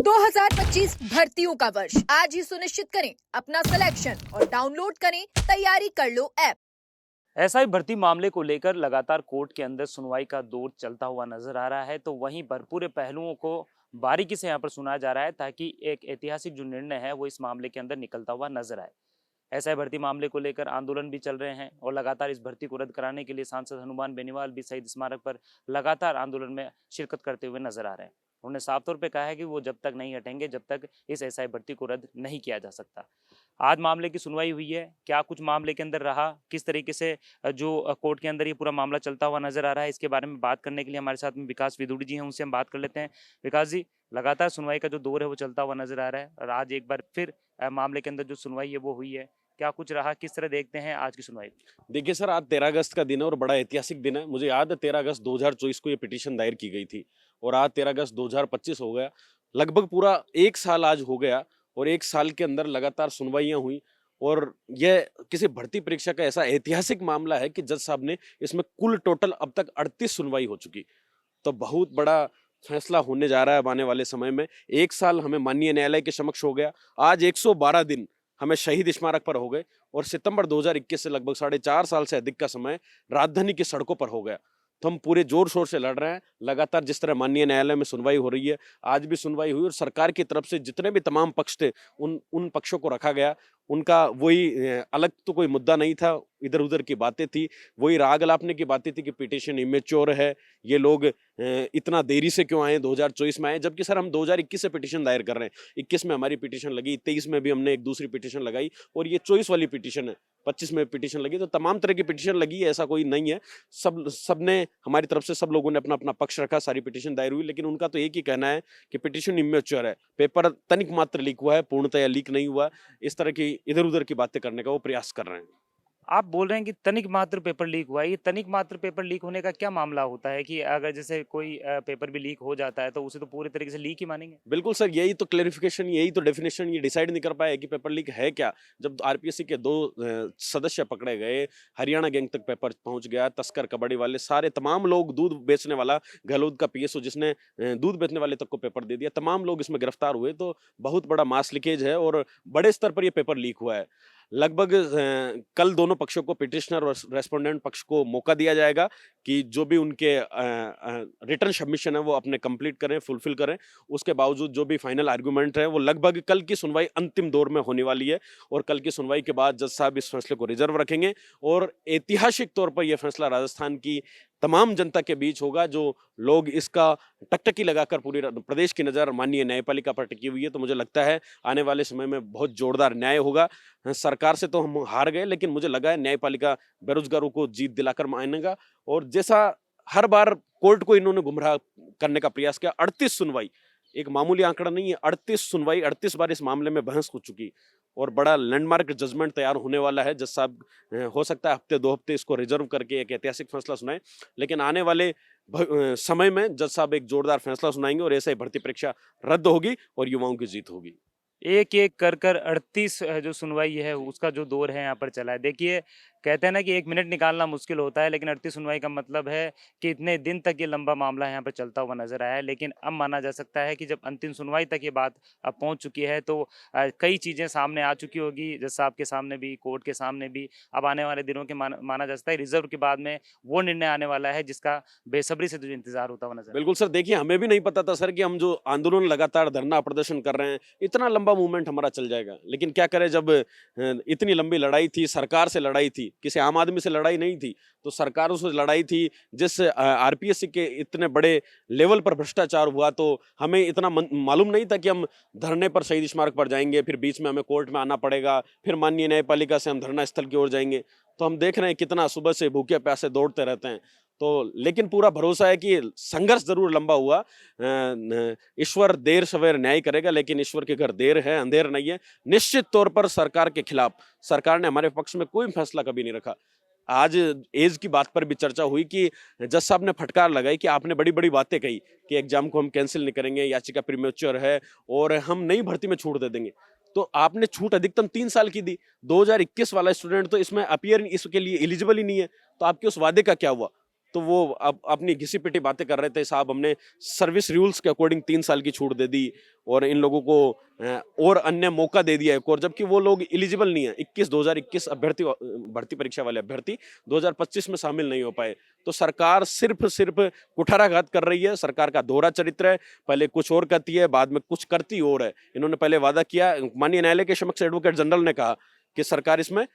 2025 भर्तियों का वर्ष आज ही सुनिश्चित करें अपना सिलेक्शन और डाउनलोड करें तैयारी कर लो ऐप। एसआई भर्ती मामले को लेकर लगातार कोर्ट के अंदर सुनवाई का दौर चलता हुआ नजर आ रहा है, तो वहीं भरपूर पहलुओं को बारीकी से यहाँ पर सुना जा रहा है ताकि एक ऐतिहासिक जो निर्णय है वो इस मामले के अंदर निकलता हुआ नजर आए। एसआई भर्ती मामले को लेकर आंदोलन भी चल रहे हैं और लगातार इस भर्ती को रद्द कराने के लिए सांसद हनुमान बेनीवाल भी शहीद स्मारक पर लगातार आंदोलन में शिरकत करते हुए नजर आ रहे हैं। उन्होंने साफ तौर पे कहा है कि वो जब तक नहीं हटेंगे जब तक इस एसआई भर्ती को रद्द नहीं किया जा सकता। आज मामले की सुनवाई हुई है, क्या कुछ मामले के अंदर रहा, किस तरीके से जो कोर्ट के अंदर ये पूरा मामला चलता हुआ नजर आ रहा है, इसके बारे में बात करने के लिए हमारे साथ में विकास विदुड़ी जी हैं, उनसे हम बात कर लेते हैं। विकास जी, लगातार सुनवाई का जो दौर है वो चलता हुआ नजर आ रहा है और आज एक बार फिर मामले के अंदर जो सुनवाई है वो हुई है, क्या कुछ रहा, किस तरह देखते हैं आज की सुनवाई? देखिए सर, आज 13 अगस्त का दिन है और बड़ा ऐतिहासिक दिन है। मुझे याद है 13 अगस्त 2024 को ये पिटीशन दायर की गई थी और आज 13 अगस्त 2025 हो गया। लगभग पूरा 1 साल आज हो गया और 1 साल के अंदर लगातार सुनवाइयां हुई और यह किसी भर्ती परीक्षा का ऐसा ऐतिहासिक मामला है कि जज साहब ने इसमें कुल टोटल अब तक 38 सुनवाई हो चुकी। तो बहुत बड़ा फैसला होने जा रहा है आने वाले समय में। 1 साल हमें माननीय न्यायालय के समक्ष हो गया, आज 112 दिन हमें शहीद स्मारक पर हो गए और सितंबर 2021 से लगभग 4.5 साल से अधिक का समय राजधानी की सड़कों पर हो गया। तो हम पूरे जोर शोर से लड़ रहे हैं। लगातार जिस तरह माननीय न्यायालय में सुनवाई हो रही है, आज भी सुनवाई हुई और सरकार की तरफ से जितने भी तमाम पक्ष थे उन पक्षों को रखा गया। उनका वही अलग तो कोई मुद्दा नहीं था, इधर उधर की बातें थी, वही राग अलापने की बातें थी कि पिटीशन इमेच्योर है, ये लोग इतना देरी से क्यों आए, 2024 में आए, जबकि सर हम 2021 से पिटीशन दायर कर रहे हैं। 21 में हमारी पिटीशन लगी, 23 में भी हमने एक दूसरी पिटीशन लगाई और ये 24 वाली पिटीशन है, 25 में पिटीशन लगी। तो तमाम तरह की पिटीशन लगी है, ऐसा कोई नहीं है। सबने हमारी तरफ से सब लोगों ने अपना अपना पक्ष रखा, सारी पिटीशन दायर हुई, लेकिन उनका तो एक ही कहना है कि पिटीशन इमेच्योर है, पेपर तनिक मात्र लीक हुआ है, पूर्णतया लीक नहीं हुआ। इस तरह की इधर उधर की बातें करने का वो प्रयास कर रहे हैं। आप बोल रहे हैं कि तनिक मात्र पेपर लीक हुआ है, ये तनिक मात्र पेपर लीक होने का क्या मामला होता है कि अगर जैसे कोई पेपर भी लीक हो जाता है तो उसे तो पूरी तरीके से लीक ही मानेंगे? बिल्कुल सर, यही तो क्लेरिफिकेशन, यही तो डेफिनेशन, ये डिसाइड नहीं कर पाए कि पेपर लीक है क्या। जब आरपीएससी के 2 सदस्य पकड़े गए, हरियाणा गैंग तक पेपर पहुंच गया, तस्कर, कबड्डी वाले, सारे तमाम लोग, दूध बेचने वाला गहलोत का पीएसओ जिसने दूध बेचने वाले तक को पेपर दे दिया, तमाम लोग इसमें गिरफ्तार हुए। तो बहुत बड़ा मास लीकेज है और बड़े स्तर पर यह पेपर लीक हुआ है। लगभग कल दोनों पक्षों को, पिटिशनर और रेस्पोंडेंट पक्ष को मौका दिया जाएगा कि जो भी उनके रिटर्न सबमिशन है वो अपने कंप्लीट करें, फुलफिल करें। उसके बावजूद जो भी फाइनल आर्गुमेंट है वो लगभग कल की सुनवाई अंतिम दौर में होने वाली है और कल की सुनवाई के बाद जज साहब इस फैसले को रिजर्व रखेंगे और ऐतिहासिक तौर पर यह फैसला राजस्थान की तमाम जनता के बीच होगा। जो लोग इसका टकटकी लगाकर पूरी प्रदेश की नज़र माननीय न्यायपालिका पर टिकी हुई है, तो मुझे लगता है आने वाले समय में बहुत जोरदार न्याय होगा। सरकार से तो हम हार गए, लेकिन मुझे लगा है न्यायपालिका बेरोजगारों को जीत दिलाकर मानेगा और जैसा हर बार कोर्ट को इन्होंने गुमराह करने का प्रयास किया। 38 सुनवाई एक मामूली आंकड़ा नहीं है, 38 सुनवाई, 38 बार इस मामले में बहस हो चुकी और बड़ा लैंडमार्क जजमेंट तैयार होने वाला है। जज साहब हो सकता है हफ्ते 2 हफ्ते इसको रिजर्व करके एक ऐतिहासिक फैसला सुनाए, लेकिन आने वाले समय में जज साहब एक जोरदार फैसला सुनाएंगे और ऐसे ही भर्ती परीक्षा रद्द होगी और युवाओं की जीत होगी। एक एक कर 38 जो सुनवाई है उसका जो दौर है यहाँ पर चला है। देखिए, कहते हैं ना कि 1 मिनट निकालना मुश्किल होता है, लेकिन 38 सुनवाई का मतलब है कि इतने दिन तक ये लंबा मामला यहाँ पर चलता हुआ नजर आया है। लेकिन अब माना जा सकता है कि जब अंतिम सुनवाई तक ये बात अब पहुँच चुकी है तो कई चीज़ें सामने आ चुकी होगी, जज साहब के सामने भी, कोर्ट के सामने भी। अब आने वाले दिनों के माना जा सकता है रिजर्व के बाद में वो निर्णय आने वाला है जिसका बेसब्री से जो इंतजार होता हुआ नजर। बिल्कुल सर, देखिए हमें भी नहीं पता था सर कि हम जो आंदोलन लगातार धरना प्रदर्शन कर रहे हैं, इतना लंबा मूवमेंट हमारा चल जाएगा। लेकिन क्या करें, जब इतनी लंबी लड़ाई थी, सरकार से लड़ाई थी, किसी आम आदमी से लड़ाई नहीं थी, तो सरकारों से लड़ाई थी। जिस आरपीएससी के इतने बड़े लेवल पर भ्रष्टाचार हुआ, तो हमें इतना मालूम नहीं था कि हम धरने पर शहीद स्मारक पर जाएंगे, फिर बीच में हमें कोर्ट में आना पड़ेगा, फिर माननीय न्यायपालिका से हम धरना स्थल की ओर जाएंगे। तो हम देख रहे हैं कितना सुबह से भूखे प्यासे दौड़ते रहते हैं। तो लेकिन पूरा भरोसा है कि संघर्ष जरूर लंबा हुआ, ईश्वर देर सवेर न्याय करेगा, लेकिन ईश्वर के घर देर है, अंधेर नहीं है। निश्चित तौर पर सरकार के खिलाफ, सरकार ने हमारे पक्ष में कोई फैसला कभी नहीं रखा। आज एज की बात पर भी चर्चा हुई कि जज साहब ने फटकार लगाई कि आपने बड़ी बड़ी बातें कही कि एग्जाम को हम कैंसिल नहीं करेंगे, याचिका प्रीमेच्योर है और हम नई भर्ती में छूट दे देंगे। तो आपने छूट अधिकतम 3 साल की दी, 2021 वाला स्टूडेंट तो इसमें अपीयर इसके लिए एलिजिबल ही नहीं है, तो आपके उस वादे का क्या हुआ? तो वो अब अपनी घिसी पिटी बातें कर रहे थे, साहब हमने सर्विस रूल्स के अकॉर्डिंग 3 साल की छूट दे दी और इन लोगों को और अन्य मौका दे दिया एक और, जबकि वो लोग एलिजिबल नहीं है। 2021 अभ्यर्थी भर्ती परीक्षा वाले अभ्यर्थी 2025 में शामिल नहीं हो पाए। तो सरकार सिर्फ कुठाराघात कर रही है। सरकार का दोहरा चरित्र है, पहले कुछ और कहती है, बाद में कुछ करती और है। इन्होंने पहले वादा किया, माननीय न्यायालय के समक्ष एडवोकेट जनरल ने कहा कि सरकार इसमें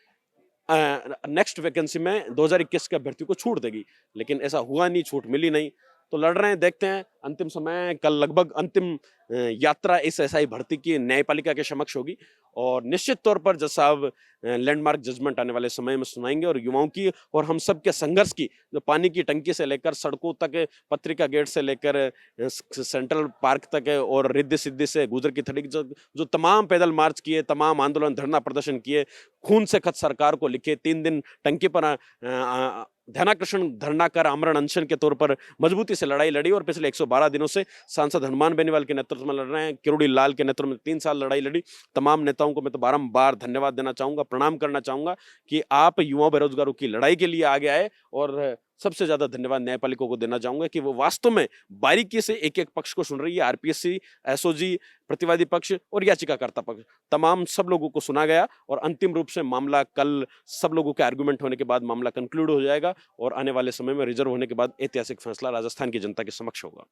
नेक्स्ट वैकेंसी में 2021 के अभ्यर्थी को छूट देगी, लेकिन ऐसा हुआ नहीं, छूट मिली नहीं। तो लड़ रहे हैं, देखते हैं। अंतिम समय कल लगभग अंतिम यात्रा इस एसआई भर्ती की न्यायपालिका के समक्ष होगी और निश्चित तौर पर जज साहब लैंडमार्क जजमेंट आने वाले समय में सुनाएंगे और युवाओं की और हम सब के संघर्ष की, जो पानी की टंकी से लेकर सड़कों तक, पत्रिका गेट से लेकर सेंट्रल पार्क तक है और रिद्धि सिद्धि से गुजर की थड़ी, जो तमाम पैदल मार्च किए, तमाम आंदोलन धरना प्रदर्शन किए, खून से खत सरकार को लिखे, 3 दिन टंकी पर ध्यानाकर्षण धरना कर आमरण अनशन के तौर पर मजबूती से लड़ाई लड़ी और पिछले 112 दिनों से सांसद हनुमान बेनीवाल के नेतृत्व में लड़ रहे हैं। किरोड़ी लाल के नेतृत्व में 3 साल लड़ाई लड़ी। तमाम नेताओं को मैं तो बारंबार धन्यवाद देना चाहूंगा, प्रणाम करना चाहूंगा कि आप युवा बेरोजगारों की लड़ाई के लिए आगे आए और सबसे ज्यादा धन्यवाद न्यायपालिका को देना चाहूंगा कि वो वास्तव में बारीकी से एक एक पक्ष को सुन रही है। आरपीएससी, एसओजी, प्रतिवादी पक्ष और याचिकाकर्ता पक्ष, तमाम सब लोगों को सुना गया और अंतिम रूप से मामला कल सब लोगों के आर्गुमेंट होने के बाद मामला कंक्लूड हो जाएगा और आने वाले समय में रिजर्व होने के बाद ऐतिहासिक फैसला राजस्थान की जनता के समक्ष होगा।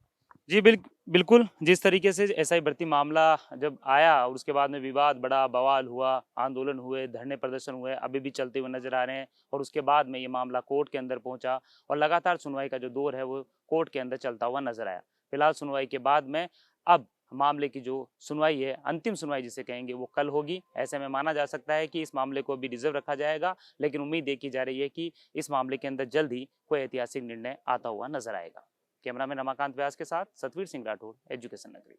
जी बिल्कुल, जिस तरीके से एसआई भर्ती मामला जब आया और उसके बाद में विवाद बड़ा, बवाल हुआ, आंदोलन हुए, धरने प्रदर्शन हुए, अभी भी चलते हुए नजर आ रहे हैं और उसके बाद में ये मामला कोर्ट के अंदर पहुंचा और लगातार सुनवाई का जो दौर है वो कोर्ट के अंदर चलता हुआ नजर आया। फिलहाल सुनवाई के बाद में अब मामले की जो सुनवाई है, अंतिम सुनवाई जिसे कहेंगे, वो कल होगी। ऐसे में माना जा सकता है कि इस मामले को अभी रिजर्व रखा जाएगा, लेकिन उम्मीद देखी जा रही है कि इस मामले के अंदर जल्द ही कोई ऐतिहासिक निर्णय आता हुआ नजर आएगा। कैमरामैन रमाकांत व्यास के साथ सतवीर सिंह राठौर, एजुकेशन नगरी।